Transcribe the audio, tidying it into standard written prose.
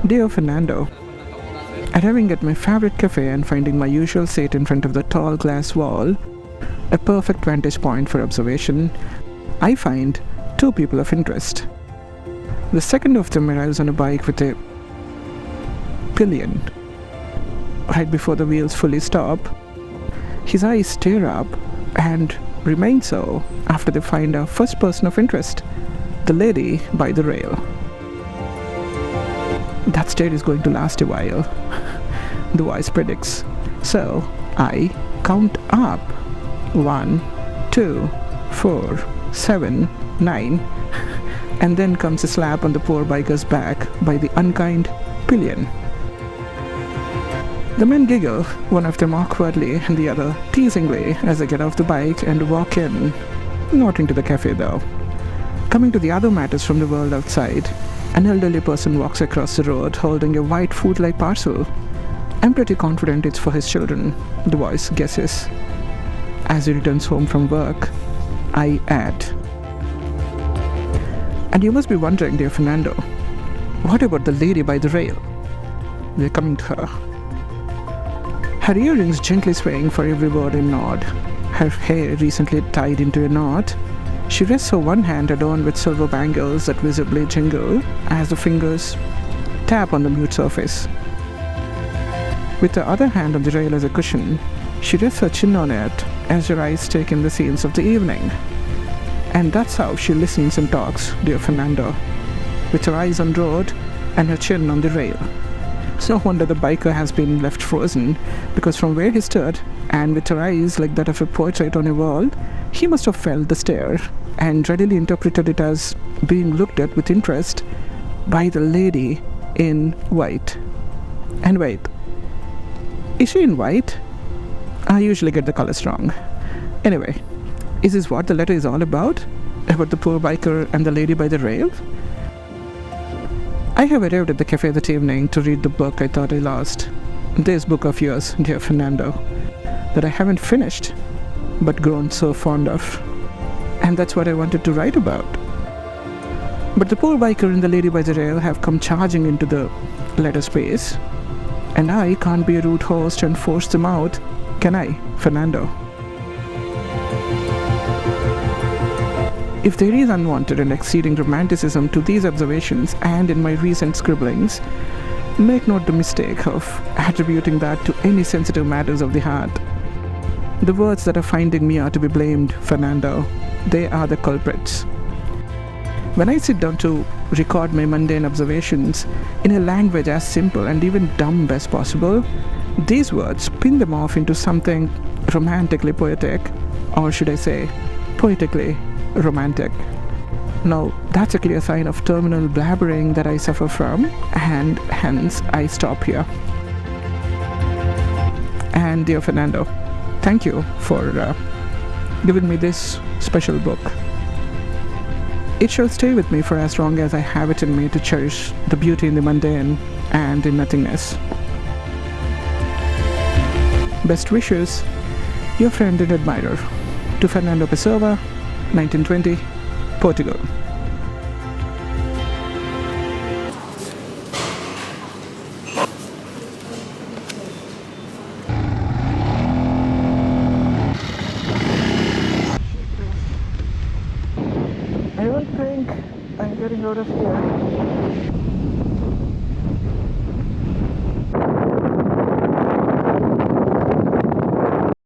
Dear Fernando, arriving at my favorite cafe and finding my usual seat in front of the tall glass wall, a perfect vantage point for observation, I find two people of interest. The second of them arrives on a bike with a pillion. Right before the wheels fully stop, his eyes stare up and remain so after they find our first person of interest, the lady by the rail. That stare is going to last a while, the voice predicts. So I count up 1, 2, 4, 7, 9, and then comes a slap on the poor biker's back by the unkind pillion. The men giggle, one of them awkwardly and the other teasingly, as I get off the bike and walk in. Not into the cafe though. Coming to the other matters from the world outside, an elderly person walks across the road holding a white food-like parcel. I'm pretty confident it's for his children, the voice guesses. As he returns home from work, I add. And you must be wondering, dear Fernando, what about the lady by the rail? We're coming to her. Her earrings gently swaying for every word and nod. Her hair recently tied into a knot. She rests her one hand adorned with silver bangles that visibly jingle as the fingers tap on the mute surface. With her other hand on the rail as a cushion, she rests her chin on it as her eyes take in the scenes of the evening. And that's how she listens and talks, dear Fernando, with her eyes on road and her chin on the rail. No wonder the biker has been left frozen, because from where he stood, and with her eyes like that of a portrait on a wall, he must have felt the stare and readily interpreted it as being looked at with interest by the lady in white. And wait, is she in white? I usually get the colors wrong. Anyway, is this what the letter is all about? About the poor biker and the lady by the rail? I have arrived at the cafe that evening to read the book I thought I lost. This book of yours, dear Fernando, that I haven't finished, but grown so fond of. And that's what I wanted to write about. But the poor biker and the lady by the rail have come charging into the letter space, and I can't be a rude host and force them out, can I, Fernando? If there is unwanted and exceeding romanticism to these observations and in my recent scribblings, make not the mistake of attributing that to any sensitive matters of the heart. The words that are finding me are to be blamed, Fernando. They are the culprits. When I sit down to record my mundane observations in a language as simple and even dumb as possible, these words spin them off into something romantically poetic, or should I say, poetically romantic. Now, that's a clear sign of terminal blabbering that I suffer from, and hence I stop here. And dear Fernando, thank you for giving me this special book. It shall stay with me for as long as I have it in me to cherish the beauty in the mundane and in nothingness. Best wishes, your friend and admirer, to Fernando Pessoa, 1920, Portugal.